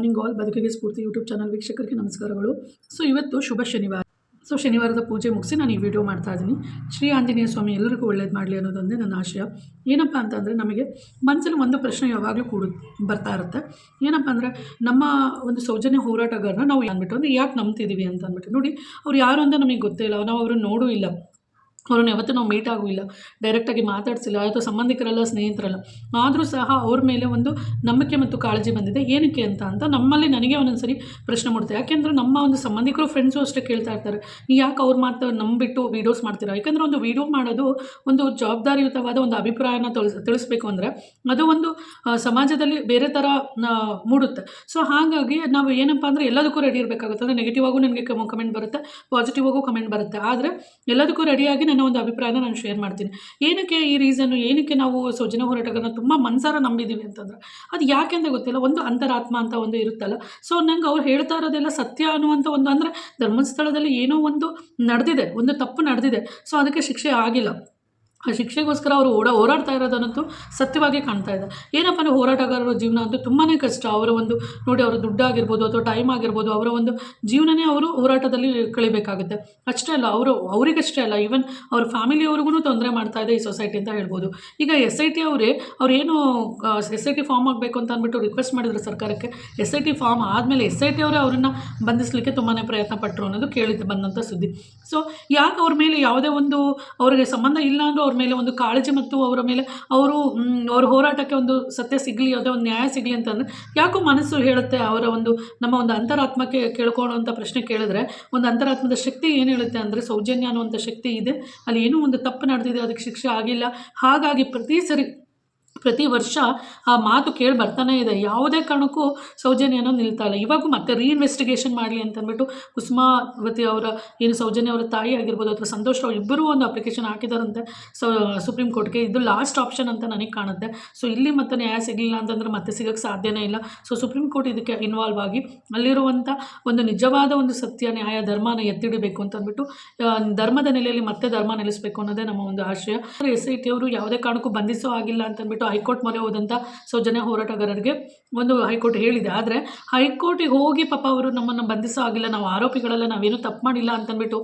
Morning all ಬದುಕಿಗೆ ಸ್ಫೂರ್ತಿ YouTube channel ವೀಕ್ಷಕರಿಗೆ ನಮಸ್ಕಾರಗಳು. ಸೊ ಇವತ್ತು ಶುಭ ಶನಿವಾರ. ಸೊ ಶನಿವಾರದ ಪೂಜೆ ಮುಗಿಸಿ ನಾನು ಈ ವಿಡಿಯೋ ಮಾಡ್ತಾ ಇದ್ದೀನಿ. ಶ್ರೀ ಆಂಜನೇಯ ಸ್ವಾಮಿ ಎಲ್ಲರಿಗೂ ಒಳ್ಳೇದು ಮಾಡಲಿ ಅನ್ನೋದೊಂದೇ ನನ್ನ ಆಶಯ. ಏನಪ್ಪ ಅಂತಂದರೆ, ನಮಗೆ ಮನಸ್ಸಲ್ಲಿ ಒಂದು ಪ್ರಶ್ನೆ ಯಾವಾಗಲೂ ಬರ್ತಾ ಇರುತ್ತೆ. ಏನಪ್ಪ ಅಂದರೆ, ನಮ್ಮ ಒಂದು ಸೌಜನ್ಯ ಹೋರಾಟಗಾರನ ನಾವು ಅಂದ್ಬಿಟ್ಟು ಅಂದರೆ ಯಾಕೆ ನಂಬ್ತಿದ್ದೀವಿ ಅಂತ ಅಂದ್ಬಿಟ್ಟು. ನೋಡಿ, ಅವ್ರು ಯಾರು ಅಂತ ನಮಗೆ ಗೊತ್ತೇ ಇಲ್ಲ, ನಾವು ಅವ್ರನ್ನ ನೋಡೂ ಇಲ್ಲ, ಅವ್ರನ್ನ ಯಾವತ್ತೂ ನಾವು ಮೀಟ್ ಆಗೂ ಇಲ್ಲ, ಡೈರೆಕ್ಟಾಗಿ ಮಾತಾಡಿಸಿಲ್ಲ, ಅಥವಾ ಸಂಬಂಧಿಕರಲ್ಲ, ಸ್ನೇಹಿತರಲ್ಲ. ಆದರೂ ಸಹ ಅವ್ರ ಮೇಲೆ ಒಂದು ನಂಬಿಕೆ ಮತ್ತು ಕಾಳಜಿ ಬಂದಿದೆ. ಏನಕ್ಕೆ ಅಂತ ನಮ್ಮಲ್ಲಿ ನನಗೆ ಒಂದೊಂದ್ಸರಿ ಪ್ರಶ್ನೆ ಮೂಡುತ್ತೆ. ಯಾಕೆಂದರೆ ನಮ್ಮ ಒಂದು ಸಂಬಂಧಿಕರು, ಫ್ರೆಂಡ್ಸು ಅಷ್ಟೇ ಕೇಳ್ತಾ ಇರ್ತಾರೆ, ನೀವು ಯಾಕೆ ಅವ್ರ ಮಾತು ನಂಬಿಬಿಟ್ಟು ವೀಡಿಯೋಸ್ ಮಾಡ್ತೀರಾ? ಯಾಕೆಂದರೆ ಒಂದು ವೀಡಿಯೋ ಮಾಡೋದು ಒಂದು ಜವಾಬ್ದಾರಿಯುತವಾದ ಒಂದು ಅಭಿಪ್ರಾಯನ ತಿಳಿಸ್ಬೇಕು ಅಂದರೆ ಅದು ಒಂದು ಸಮಾಜದಲ್ಲಿ ಬೇರೆ ಥರ ಮೂಡುತ್ತೆ. ಸೊ ಹಾಗಾಗಿ ನಾವು ಏನಪ್ಪ ಅಂದರೆ ಎಲ್ಲದಕ್ಕೂ ರೆಡಿ ಇರಬೇಕಾಗುತ್ತೆ. ಅಂದರೆ ನೆಗೆಟಿವ್ ಆಗೂ ನನಗೆ ಕಮೆಂಟ್ ಬರುತ್ತೆ, ಪಾಸಿಟಿವ್ ಆಗೂ ಕಮೆಂಟ್ ಬರುತ್ತೆ. ಆದರೆ ಎಲ್ಲದಕ್ಕೂ ರೆಡಿಯಾಗಿ ನನ್ನ ಒಂದು ಅಭಿಪ್ರಾಯನ ನಾನು ಶೇರ್ ಮಾಡ್ತೀನಿ. ಏನಕ್ಕೆ ಈ ರೀಸನ್ನು, ಏನಕ್ಕೆ ನಾವು ಸೌಜನ್ಯ ಹೋರಾಟಗಾರನ ತುಂಬ ಮನಸಾರ ನಂಬಿದ್ದೀವಿ ಅಂತಂದರೆ, ಅದು ಯಾಕೆ ಅಂತ ಗೊತ್ತಿಲ್ಲ. ಒಂದು ಅಂತರಾತ್ಮ ಅಂತ ಒಂದು ಇರುತ್ತಲ್ಲ. ಸೊ ನಂಗೆ ಅವ್ರು ಹೇಳ್ತಾ ಇರೋದೆಲ್ಲ ಸತ್ಯ ಅನ್ನುವಂಥ ಒಂದು, ಅಂದರೆ ಧರ್ಮಸ್ಥಳದಲ್ಲಿ ಏನೋ ಒಂದು ನಡೆದಿದೆ, ಒಂದು ತಪ್ಪು ನಡೆದಿದೆ. ಸೊ ಅದಕ್ಕೆ ಶಿಕ್ಷೆ ಆಗಿಲ್ಲ. ಆ ಶಿಕ್ಷೆಗೋಸ್ಕರ ಅವರು ಹೋರಾಡ್ತಾ ಇರೋದನ್ನಂತೂ ಸತ್ಯವಾಗಿ ಕಾಣ್ತಾ ಇದೆ. ಏನಪ್ಪ ಅಂದರೆ, ಹೋರಾಟಗಾರರ ಜೀವನ ಅಂತೂ ತುಂಬಾ ಕಷ್ಟ. ಅವರ ಒಂದು ನೋಡಿ, ಅವರ ದುಡ್ಡಾಗಿರ್ಬೋದು ಅಥವಾ ಟೈಮ್ ಆಗಿರ್ಬೋದು, ಅವರ ಒಂದು ಜೀವನನೇ ಅವರು ಹೋರಾಟದಲ್ಲಿ ಕಳಿಬೇಕಾಗುತ್ತೆ. ಅಷ್ಟೇ ಅಲ್ಲ, ಅವರಿಗಷ್ಟೇ ಅಲ್ಲ, ಈವನ್ ಅವ್ರ ಫ್ಯಾಮಿಲಿಯವ್ರಿಗೂ ತೊಂದರೆ ಮಾಡ್ತಾ ಇದೆ ಈ ಸೊಸೈಟಿ ಅಂತ ಹೇಳ್ಬೋದು. ಈಗ SIT ಅವ್ರೇನು SIT ಫಾರ್ಮ್ ಆಗಬೇಕು ಅಂತ ಅಂದ್ಬಿಟ್ಟು ರಿಕ್ವೆಸ್ಟ್ ಮಾಡಿದ್ರು ಸರ್ಕಾರಕ್ಕೆ. SIT ಫಾರ್ಮ್ ಆದಮೇಲೆ SIT ಅವರೇ ಅವರನ್ನು ಬಂಧಿಸಲಿಕ್ಕೆ ತುಂಬಾ ಪ್ರಯತ್ನ ಪಟ್ಟರು ಅನ್ನೋದು ಬಂದಂಥ ಸುದ್ದಿ. ಸೊ ಯಾಕೆ ಅವ್ರ ಮೇಲೆ ಯಾವುದೇ ಒಂದು ಅವರಿಗೆ ಸಂಬಂಧ ಇಲ್ಲ ಅಂದರೂ ಅವ್ರ ಮೇಲೆ ಒಂದು ಕಾಳಜಿ ಮತ್ತು ಅವರ ಮೇಲೆ ಅವ್ರ ಹೋರಾಟಕ್ಕೆ ಒಂದು ಸತ್ಯ ಸಿಗಲಿ, ಯಾವುದೇ ಒಂದು ನ್ಯಾಯ ಸಿಗಲಿ ಅಂತಂದರೆ ಯಾಕೋ ಮನಸ್ಸು ಹೇಳುತ್ತೆ. ಅವರ ಒಂದು ನಮ್ಮ ಒಂದು ಅಂತರಾತ್ಮಕ್ಕೆ ಕೇಳ್ಕೊಳ್ಳೋವಂಥ ಪ್ರಶ್ನೆ ಕೇಳಿದ್ರೆ, ಒಂದು ಅಂತರಾತ್ಮದ ಶಕ್ತಿ ಏನು ಹೇಳುತ್ತೆ ಅಂದರೆ, ಸೌಜನ್ಯ ಅನ್ನುವಂಥ ಶಕ್ತಿ ಇದೆ, ಅಲ್ಲಿ ಏನೋ ಒಂದು ತಪ್ಪು ನಡೆದಿದೆ, ಅದಕ್ಕೆ ಶಿಕ್ಷೆ ಆಗಿಲ್ಲ. ಹಾಗಾಗಿ ಪ್ರತಿ ವರ್ಷ ಆ ಮಾತು ಕೇಳಿ ಬರ್ತಾನೆ ಇದೆ. ಯಾವುದೇ ಕಾರಣಕ್ಕೂ ಸೌಜನ್ಯನ ನಿಲ್ತಾ ಇಲ್ಲ. ಇವಾಗೂ ಮತ್ತೆ ರೀಇನ್ವೆಸ್ಟಿಗೇಷನ್ ಮಾಡಲಿ ಅಂತಂದ್ಬಿಟ್ಟು ಕುಸುಮಾವತಿ ಅವರ ಏನು ಸೌಜನ್ಯ ಅವರ ತಾಯಿ ಆಗಿರ್ಬೋದು ಅಥವಾ ಸಂತೋಷ್ ಅವರು ಇಬ್ಬರೂ ಒಂದು ಅಪ್ಲಿಕೇಶನ್ ಹಾಕಿದಾರಂತೆ ಸುಪ್ರೀಂ ಕೋರ್ಟ್ಗೆ. ಇದು ಲಾಸ್ಟ್ ಆಪ್ಷನ್ ಅಂತ ನನಗೆ ಕಾಣುತ್ತೆ. ಸೊ ಇಲ್ಲಿ ಮತ್ತೆ ನ್ಯಾಯ ಸಿಗಲಿಲ್ಲ ಅಂತಂದರೆ ಮತ್ತೆ ಸಿಗೋಕ್ಕೆ ಸಾಧ್ಯನೇ ಇಲ್ಲ. ಸೊ ಸುಪ್ರೀಂ ಕೋರ್ಟ್ ಇದಕ್ಕೆ ಇನ್ವಾಲ್ವ್ ಆಗಿ ಅಲ್ಲಿರುವಂಥ ಒಂದು ನಿಜವಾದ ಒಂದು ಸತ್ಯ, ನ್ಯಾಯ, ಧರ್ಮನ ಎತ್ತಿಡಬೇಕು ಅಂತಂದ್ಬಿಟ್ಟು, ಧರ್ಮದ ನೆಲೆಯಲ್ಲಿ ಮತ್ತೆ ಧರ್ಮ ನೆಲೆಸಬೇಕು ಅನ್ನೋದೇ ನಮ್ಮ ಒಂದು ಆಶಯ. SIT ಅವರು ಯಾವುದೇ ಕಾರಣಕ್ಕೂ ಬಂಧಿಸೋ ಆಗಿಲ್ಲ ಅಂತಂದ್ಬಿಟ್ಟು ಹೈಕೋರ್ಟ್ ಮೊರೆ ಹೋದಂಥ ಸೌಜನ್ಯ ಹೋರಾಟಗಾರರಿಗೆ ಒಂದು ಹೈಕೋರ್ಟ್ ಹೇಳಿದೆ. ಆದರೆ ಹೈಕೋರ್ಟಿಗೆ ಹೋಗಿ ಪಾಪ ಅವರು ನಮ್ಮನ್ನು ಬಂಧಿಸೋ ಆಗಿಲ್ಲ, ನಾವು ಆರೋಪಿಗಳೆಲ್ಲ, ನಾವೇನು ತಪ್ಪು ಮಾಡಿಲ್ಲ ಅಂತಂದ್ಬಿಟ್ಟು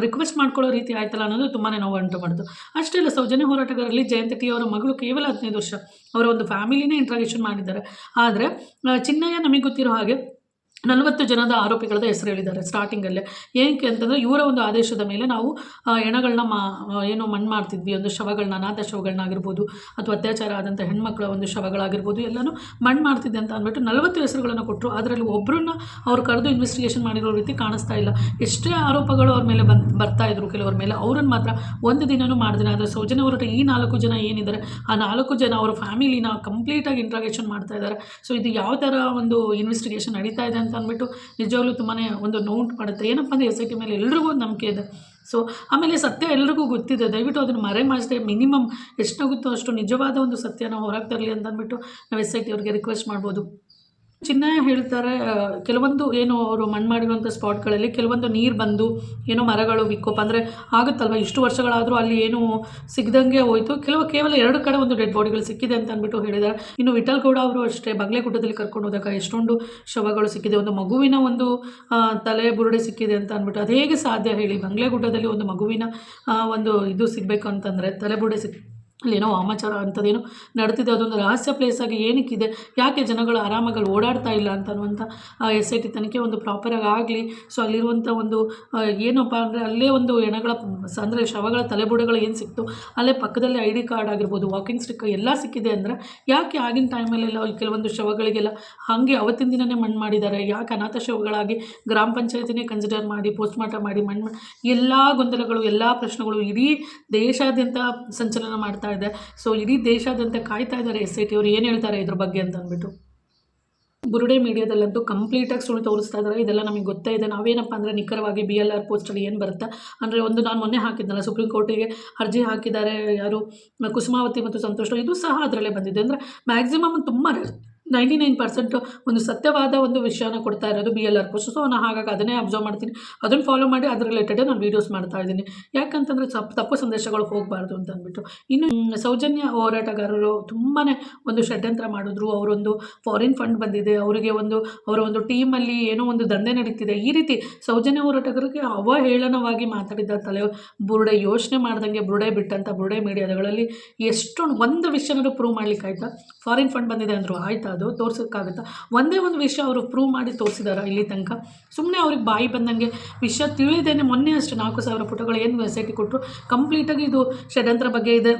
ರಿಕ್ವೆಸ್ಟ್ ಮಾಡ್ಕೊಳ್ಳೋ ರೀತಿ ಆಯ್ತಲ್ಲ ಅನ್ನೋದು ತುಂಬಾ ನೋವು ಉಂಟು ಮಾಡಿತು. ಅಷ್ಟೇ ಅಲ್ಲ, ಸೌಜನ್ಯ ಹೋರಾಟಗಾರರಲ್ಲಿ ಜಯಂತಿ ಟಿ ಅವರ ಮಗಳು ಕೇವಲ 15 ವರ್ಷ, ಅವರ ಒಂದು ಫ್ಯಾಮಿಲಿನೇ ಇಂಟ್ರಾಗೇಷನ್ ಮಾಡಿದ್ದಾರೆ. ಆದರೆ ಚಿನ್ನಯ್ಯ ನಮಗೆ ಗೊತ್ತಿರೋ ಹಾಗೆ 40 ಜನದ ಆರೋಪಿಗಳದ ಹೆಸರು ಹೇಳಿದ್ದಾರೆ ಸ್ಟಾರ್ಟಿಂಗಲ್ಲೇ. ಏನಕ್ಕೆ ಅಂತಂದರೆ, ಇವರ ಒಂದು ಆದೇಶದ ಮೇಲೆ ನಾವು ಹೆಣಗಳನ್ನ ಏನೋ ಮಣ್ಣು ಮಾಡ್ತಿದ್ವಿ, ಒಂದು ಶವಗಳನ್ನ, ಅನಾಥ ಶವಗಳನ್ನಾಗಿರ್ಬೋದು ಅಥವಾ ಅತ್ಯಾಚಾರ ಆದಂಥ ಹೆಣ್ಮಕ್ಳ ಒಂದು ಶವಗಳಾಗಿರ್ಬೋದು ಎಲ್ಲನೂ ಮಣ್ಣು ಮಾಡ್ತಿದ್ದೆ ಅಂತ ಅಂದ್ಬಿಟ್ಟು 40 ಹೆಸರುಗಳನ್ನು ಕೊಟ್ಟರು. ಅದರಲ್ಲಿ ಒಬ್ಬರನ್ನ ಅವ್ರು ಕರೆದು ಇನ್ವೆಸ್ಟಿಗೇಷನ್ ಮಾಡಿರೋ ರೀತಿ ಕಾಣಿಸ್ತಾ ಇಲ್ಲ. ಎಷ್ಟೇ ಆರೋಪಗಳು ಅವ್ರ ಮೇಲೆ ಬರ್ತಾ ಇದ್ರು ಕೆಲವ್ರ ಮೇಲೆ, ಅವ್ರನ್ನ ಮಾತ್ರ ಒಂದು ದಿನವೂ ಮಾಡಿದ್ರೆ. ಆದರೆ ಸೌಜನ್ಯ ಹೋರಾಟ ಈ 4 ಜನ ಏನಿದ್ದಾರೆ, ಆ 4 ಜನ ಅವರ ಫ್ಯಾಮಿಲಿನ ಕಂಪ್ಲೀಟಾಗಿ ಇಂಟ್ರಾಗೇಷನ್ ಮಾಡ್ತಾ ಇದ್ದಾರೆ. ಸೊ ಇದು ಯಾವ ಥರ ಒಂದು ಇನ್ವೆಸ್ಟಿಗೇಷನ್ ನಡೀತಾ ಇದೆ ಅಂತ ಅಂದ್ಬಿಟ್ಟು ನಿಜವಾಗ್ಲೂ ತುಂಬಾ ಒಂದು ನೋವು ಮಾಡುತ್ತೆ. ಏನಪ್ಪ ಅಂದರೆ, SIT ಮೇಲೆ ಎಲ್ರಿಗೂ ಒಂದು ನಂಬಿಕೆ ಇದೆ. ಸೊ ಆಮೇಲೆ ಸತ್ಯ ಎಲ್ರಿಗೂ ಗೊತ್ತಿದೆ. ದಯವಿಟ್ಟು ಅದನ್ನು ಮರೆಮಾಚದೆ ಮಿನಿಮಮ್ ಎಷ್ಟಾಗುತ್ತೋ ಅಷ್ಟು ನಿಜವಾದ ಒಂದು ಸತ್ಯನ ಹೊರಗೆ ತರಲಿ ಅಂತ ಅಂದ್ಬಿಟ್ಟು ನಾವು SIT ಅವ್ರಿಗೆ ರಿಕ್ವೆಸ್ಟ್ ಮಾಡ್ಬೋದು. ಚಿನ್ನಯ್ಯ ಹೇಳ್ತಾರೆ, ಕೆಲವೊಂದು ಏನು ಅವರು ಮಣ್ಣು ಮಾಡಿರುವಂಥ ಸ್ಪಾಟ್ಗಳಲ್ಲಿ ಕೆಲವೊಂದು ನೀರು ಬಂದು ಏನೋ ಮರಗಳು ವಿಕೋಪ ಅಂದರೆ ಆಗುತ್ತಲ್ವ, ಇಷ್ಟು ವರ್ಷಗಳಾದರೂ ಅಲ್ಲಿ ಏನೂ ಸಿಗದಂಗೆ ಹೋಯಿತು. ಕೇವಲ 2 ಕಡೆ ಒಂದು ಡೆಡ್ ಬಾಡಿಗಳು ಸಿಕ್ಕಿದೆ ಅಂತ ಅಂದ್ಬಿಟ್ಟು ಹೇಳಿದ್ದಾರೆ. ಇನ್ನು ವಿಠಲ್ ಗೌಡ ಅವರು ಅಷ್ಟೇ, ಬಂಗ್ಲೆಗುಡ್ಡದಲ್ಲಿ ಕರ್ಕೊಂಡು ಹೋದಾಗ ಎಷ್ಟೊಂದು ಶವಗಳು ಸಿಕ್ಕಿದೆ, ಒಂದು ಮಗುವಿನ ಒಂದು ತಲೆ ಬುರುಡೆ ಸಿಕ್ಕಿದೆ ಅಂತ ಅಂದ್ಬಿಟ್ಟು. ಅದು ಹೇಗೆ ಸಾಧ್ಯ ಹೇಳಿ? ಬಂಗ್ಲೆಗುಡ್ಡದಲ್ಲಿ ಒಂದು ಮಗುವಿನ ಒಂದು ಇದು ಸಿಗಬೇಕು ಅಂತಂದರೆ ತಲೆ ಬುರುಡೆ ಅಲ್ಲೇನೋ ವಾಮಾಚಾರ ಅಂಥದ್ದೇನೋ ನಡ್ತಿದೆ. ಅದೊಂದು ರಹಸ್ಯ ಪ್ಲೇಸಾಗಿ ಏನಕ್ಕಿದೆ, ಯಾಕೆ ಜನಗಳು ಆರಾಮಾಗಿ ಓಡಾಡ್ತಾ ಇಲ್ಲ ಅಂತನ್ನುವಂಥ SIT ತನಿಖೆ ಒಂದು ಪ್ರಾಪರಾಗಿ ಆಗಲಿ. ಸೊ ಅಲ್ಲಿರುವಂಥ ಒಂದು ಏನಪ್ಪ ಅಂದರೆ, ಅಲ್ಲೇ ಒಂದು ಹೆಣಗಳ ಅಂದರೆ ಶವಗಳ ತಲೆಬುಡೆಗಳು ಏನು ಸಿಕ್ತು, ಅಲ್ಲೇ ಪಕ್ಕದಲ್ಲಿ ID ಕಾರ್ಡ್ ಆಗಿರ್ಬೋದು, ವಾಕಿಂಗ್ ಸ್ಟಿಕ್ ಎಲ್ಲ ಸಿಕ್ಕಿದೆ ಅಂದರೆ ಯಾಕೆ ಆಗಿನ ಟೈಮಲ್ಲೆಲ್ಲ ಕೆಲವೊಂದು ಶವಗಳಿಗೆಲ್ಲ ಹಾಗೆ ಅವತ್ತಿನ ದಿನವೇ ಮಣ್ಣು ಮಾಡಿದ್ದಾರೆ? ಯಾಕೆ ಅನಾಥ ಶವಗಳಾಗಿ ಗ್ರಾಮ ಪಂಚಾಯತಿನೇ ಕನ್ಸಿಡರ್ ಮಾಡಿ ಪೋಸ್ಟ್ಮಾರ್ಟಮ್ ಮಾಡಿ ಮಣ್ಣು ಎಲ್ಲ ಗೊಂದಲಗಳು, ಎಲ್ಲ ಪ್ರಶ್ನೆಗಳು ಇಡೀ ದೇಶಾದ್ಯಂತ ಸಂಚಲನ ಮಾಡ್ತಾ ಇದೆ. ಸೊ ಇಡೀ ದೇಶಾದ್ಯಂತ ಕಾಯ್ತಾ ಇದ್ದಾರೆ SIT ಅವರು ಏನು ಹೇಳ್ತಾರೆ ಇದ್ರ ಬಗ್ಗೆ ಅಂತ ಅಂದ್ಬಿಟ್ಟು. ಬುರುಡೆ ಮೀಡಿಯಾದಲ್ಲಂತೂ ಕಂಪ್ಲೀಟಾಗಿ ಸುಳ್ಳು ತೋರಿಸ್ತಾ ಇದ್ದಾರೆ. ಇದೆಲ್ಲ ನಮಗೆ ಗೊತ್ತೇ ಇದೆ. ನಾವೇನಪ್ಪ ಅಂದರೆ ನಿಖರವಾಗಿ BLR ಪೋಸ್ಟಲ್ಲಿ ಏನು ಬರುತ್ತೆ ಅಂದರೆ, ಒಂದು ನಾನು ಮೊನ್ನೆ ಹಾಕಿದ್ನಲ್ಲ, ಸುಪ್ರೀಂ ಕೋರ್ಟಿಗೆ ಅರ್ಜಿ ಹಾಕಿದ್ದಾರೆ ಯಾರು, ಕುಸುಮಾವತಿ ಮತ್ತು ಸಂತೋಷ್, ಇದು ಸಹ ಅದರಲ್ಲೇ ಬಂದಿದೆ. ಅಂದರೆ ಮ್ಯಾಕ್ಸಿಮಮ್ ತುಂಬ 99% ಒಂದು ಸತ್ಯವಾದ ಒಂದು ವಿಷಯನ ಕೊಡ್ತಾ ಇರೋದು BLR ಪೋಸ್ಟ್. ಸೊ ನಾನು ಹಾಗಾಗಿ ಅದನ್ನೇ ಅಬ್ಸರ್ವ್ ಮಾಡ್ತೀನಿ, ಅದನ್ನು ಫಾಲೋ ಮಾಡಿ ಅದ್ರ ರಿಲೇಟೆಡೇ ನಾನು ವೀಡಿಯೋಸ್ ಮಾಡ್ತಾ ಇದ್ದೀನಿ. ಯಾಕಂತಂದರೆ ತಪ್ಪು ಸಂದೇಶಗಳು ಹೋಗಬಾರ್ದು ಅಂತ ಅಂದ್ಬಿಟ್ಟು. ಇನ್ನು ಸೌಜನ್ಯ ಹೋರಾಟಗಾರರು ತುಂಬಾ ಒಂದು ಷಡ್ಯಂತ್ರ ಮಾಡಿದ್ರು. ಅವರೊಂದು ಫಾರಿನ್ ಫಂಡ್ ಬಂದಿದೆ, ಅವರಿಗೆ ಅವರ ಒಂದು ಟೀಮಲ್ಲಿ ಏನೋ ಒಂದು ದಂಧೆ ನಡೀತಿದೆ, ಈ ರೀತಿ ಸೌಜನ್ಯ ಹೋರಾಟಗಾರರಿಗೆ ಅವಹೇಳನವಾಗಿ ಮಾತಾಡಿದ ತಲೆ ಬುರುಡೆ, ಯೋಚನೆ ಮಾಡ್ದಂಗೆ ಬುರುಡೆ ಬಿಟ್ಟಂಥ ಬುರುಡೆ ಮೀಡಿಯಾಗಳಲ್ಲಿ ಎಷ್ಟೊಂದು ಒಂದು ವಿಷಯನಾದ್ರು ಪ್ರೂವ್ ಮಾಡ್ಲಿಕ್ಕೆ ಆಯಿತಾ? ಫಾರಿನ್ ಫಂಡ್ ಬಂದಿದೆ ಅಂದರು, ಆಯಿತಾ? ಅದು ತೋರ್ಸೋಕ್ಕಾಗುತ್ತಾ? ಒಂದೇ ಒಂದು ವಿಷಯ ಅವರು ಪ್ರೂವ್ ಮಾಡಿ ತೋರಿಸಿದಾರ ಇಲ್ಲಿ ತನಕ? ಸುಮ್ಮನೆ ಅವ್ರಿಗೆ ಬಾಯಿ ಬಂದಂಗೆ ವಿಷಯ ತಿಳಿದೇನೆ ಮೊನ್ನೆ ಅಷ್ಟೇ 4,000 ಪುಟಗಳು ಏನು ವೆಬ್ಸೈಟಿಗೆ ಕೊಟ್ಟರು, ಕಂಪ್ಲೀಟಾಗಿ ಇದು ಷಡ್ಯಂತ್ರ ಬಗ್ಗೆ ಇದೆ,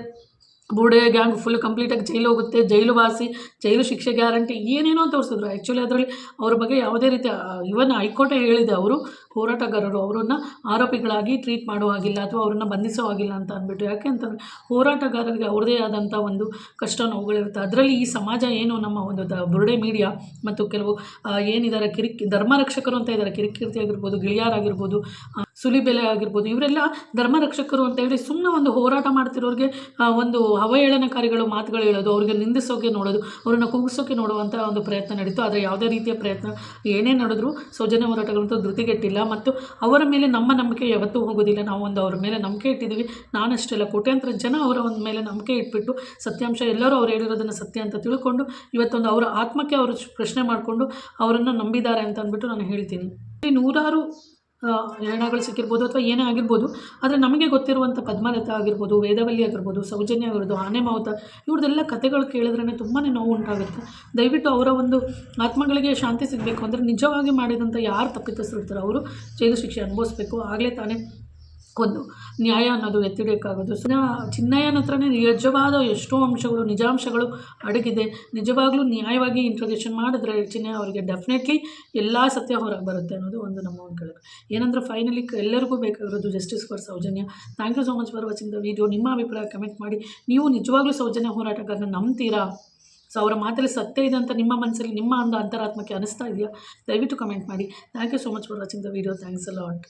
ಬುರುಡೆ ಗ್ಯಾಂಗ್ ಫುಲ್ ಕಂಪ್ಲೀಟಾಗಿ ಜೈಲು ಹೋಗುತ್ತೆ, ಜೈಲು ವಾಸಿ, ಜೈಲು ಶಿಕ್ಷೆ ಗ್ಯಾರಂಟಿ, ಏನೇನೋ ತೋರಿಸಿದ್ರು. ಆ್ಯಕ್ಚುಲಿ ಅದರಲ್ಲಿ ಅವ್ರ ಬಗ್ಗೆ ಯಾವುದೇ ರೀತಿ ಇವನ್ ಹೈಕೋರ್ಟೇ ಹೇಳಿದೆ, ಅವರು ಹೋರಾಟಗಾರರು ಅವರನ್ನು ಆರೋಪಿಗಳಾಗಿ ಟ್ರೀಟ್ ಮಾಡೋ ಹಾಗಿಲ್ಲ ಅಥವಾ ಅವ್ರನ್ನ ಬಂಧಿಸೋ ಹಾಗಿಲ್ಲ ಅಂತ ಅಂದ್ಬಿಟ್ಟು. ಯಾಕೆ ಅಂತಂದರೆ ಹೋರಾಟಗಾರರಿಗೆ ಅವ್ರದ್ದೇ ಆದಂಥ ಒಂದು ಕಷ್ಟ ನೋವುಗಳಿರುತ್ತೆ. ಅದರಲ್ಲಿ ಈ ಸಮಾಜ ಏನು ನಮ್ಮ ಒಂದು ಬುರುಡೆ ಮೀಡಿಯಾ ಮತ್ತು ಕೆಲವು ಏನಿದ್ದಾರೆ ಧರ್ಮರಕ್ಷಕರು ಅಂತ ಇದ್ದಾರೆ, ಕಿರಿಕೀರ್ತಿ ಆಗಿರ್ಬೋದು, ಗಿಳಿಯಾರಾಗಿರ್ಬೋದು, ಸುಲಿಬೆಲೆ ಆಗಿರ್ಬೋದು, ಇವರೆಲ್ಲ ಧರ್ಮರಕ್ಷಕರು ಅಂತ ಹೇಳಿ ಸುಮ್ಮನೆ ಒಂದು ಹೋರಾಟ ಮಾಡ್ತಿರೋರಿಗೆ ಒಂದು ಅವಹೇಳನಕಾರಿಗಳು ಮಾತುಗಳು ಹೇಳೋದು, ಅವ್ರಿಗೆ ನಿಂದಿಸೋಕೆ ನೋಡೋದು, ಅವ್ರನ್ನ ಕುಗ್ಗಿಸೋಕೆ ನೋಡುವಂಥ ಒಂದು ಪ್ರಯತ್ನ ನಡೀತು. ಆದರೆ ಯಾವುದೇ ರೀತಿಯ ಪ್ರಯತ್ನ ಏನೇ ನಡೆದ್ರು ಸೌಜನ್ಯ ಹೋರಾಟಗಳಂತೂ ಧೃತಿಗೆಟ್ಟಿಲ್ಲ ಮತ್ತು ಅವರ ಮೇಲೆ ನಮ್ಮ ನಂಬಿಕೆ ಯಾವತ್ತೂ ಹೋಗೋದಿಲ್ಲ. ನಾವು ಅವ್ರ ಮೇಲೆ ನಂಬಿಕೆ ಇಟ್ಟಿದ್ದೀವಿ. ನಾನಷ್ಟೆಲ್ಲ ಕೋಟ್ಯಾಂತರ ಜನ ಅವರ ಒಂದು ಮೇಲೆ ನಂಬಿಕೆ ಇಟ್ಬಿಟ್ಟು ಸತ್ಯಾಂಶ ಎಲ್ಲರೂ ಅವ್ರು ಹೇಳಿರೋದನ್ನು ಸತ್ಯ ಅಂತ ತಿಳ್ಕೊಂಡು ಇವತ್ತೊಂದು ಅವರ ಆತ್ಮಕ್ಕೆ ಅವರು ಪ್ರಶ್ನೆ ಮಾಡಿಕೊಂಡು ಅವರನ್ನು ನಂಬಿದ್ದಾರೆ ಅಂತ ಅಂದ್ಬಿಟ್ಟು ನಾನು ಹೇಳ್ತೀನಿ. ನೂರಾರು ಹೆಣಗಳು ಸಿಕ್ಕಿರ್ಬೋದು ಅಥವಾ ಏನೇ ಆಗಿರ್ಬೋದು, ಆದರೆ ನಮಗೆ ಗೊತ್ತಿರುವಂಥ ಪದ್ಮಲತಾ ಆಗಿರ್ಬೋದು, ವೇದವಲ್ಲಿ ಆಗಿರ್ಬೋದು, ಸೌಜನ್ಯ ಆಗಿರ್ಬೋದು, ಆನೆ ಮಾವುತ, ಇವ್ರದ್ದೆಲ್ಲ ಕಥೆಗಳು ಕೇಳಿದ್ರೇ ತುಂಬಾ ನೋವು ಉಂಟಾಗುತ್ತೆ. ದಯವಿಟ್ಟು ಅವರ ಒಂದು ಆತ್ಮಗಳಿಗೆ ಶಾಂತಿ ಸಿಗಬೇಕು ಅಂದರೆ ನಿಜವಾಗಿ ಮಾಡಿದಂಥ ಯಾರು ತಪ್ಪಿತಸ್ಥರಿರ್ತಾರೆ ಅವರು ಜೈಲು ಶಿಕ್ಷೆ ಅನುಭವಿಸ್ಬೇಕು. ಆಗಲೇ ತಾನೇ ಒಂದು ನ್ಯಾಯ ಅನ್ನೋದು ಎತ್ತಿಡೋಕ್ಕಾಗೋದು. ಚಿನ್ನಯ್ಯನ ಹತ್ರನೇ ನಿಜವಾದ ಎಷ್ಟೋ ಅಂಶಗಳು, ನಿಜಾಂಶಗಳು ಅಡಗಿದೆ. ನಿಜವಾಗ್ಲೂ ನ್ಯಾಯವಾಗಿ ಇಂಟ್ರೋಗೇಷನ್ ಮಾಡಿದ್ರೆ ಚಿನ್ನಯ್ಯ ಅವರಿಗೆ ಡೆಫಿನೆಟ್ಲಿ ಎಲ್ಲ ಸತ್ಯ ಹೊರಗೆ ಬರುತ್ತೆ ಅನ್ನೋದು ಒಂದು ನಮ್ಮ ಒಂದು ಕೆಳಗೆ. ಏನಂದರೆ ಫೈನಲಿ ಎಲ್ಲರಿಗೂ ಬೇಕಾಗಿರೋದು justice for Sowjanya. Thank you so much for watching the video. ನಿಮ್ಮ ಅಭಿಪ್ರಾಯ ಕಮೆಂಟ್ ಮಾಡಿ. ನೀವು ನಿಜವಾಗ್ಲೂ ಸೌಜನ್ಯ ಹೋರಾಟಗಾರನ ನಂಬ್ತೀರಾ? ಸೊ ಅವರ ಮಾತಲ್ಲಿ ಸತ್ಯ ಇದೆ ಅಂತ ನಿಮ್ಮ ಮನಸ್ಸಲ್ಲಿ, ನಿಮ್ಮ ಒಂದು ಅಂತರಾತ್ಮಕ್ಕೆ ಅನಿಸ್ತಾ ಇದೆಯಾ? ದಯವಿಟ್ಟು ಕಮೆಂಟ್ ಮಾಡಿ. Thank you so much for watching the video. Thanks a lot.